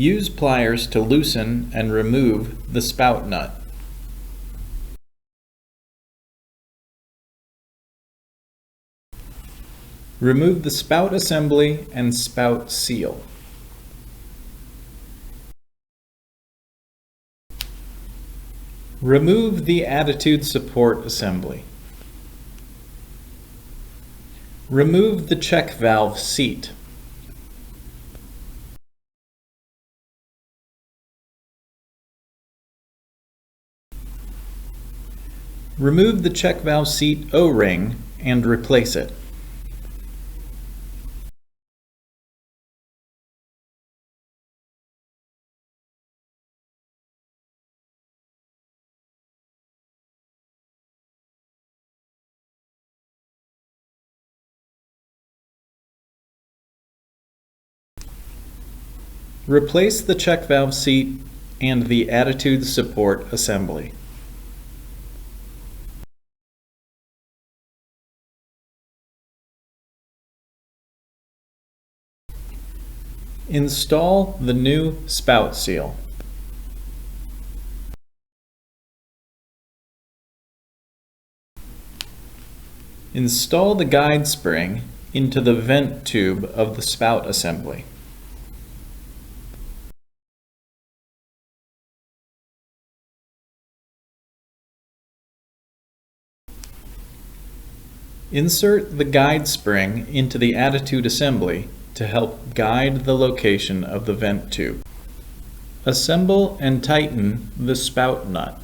Use pliers to loosen and remove the spout nut. Remove the spout assembly and spout seal. Remove the attitude support assembly. Remove the check valve seat. Remove the check valve seat O-ring and replace it. Replace the check valve seat and the attitude support assembly. Install the new spout seal. Install the guide spring into the vent tube of the spout assembly. Insert the guide spring into the attitude assembly to help guide the location of the vent tube. Assemble and tighten the spout nut.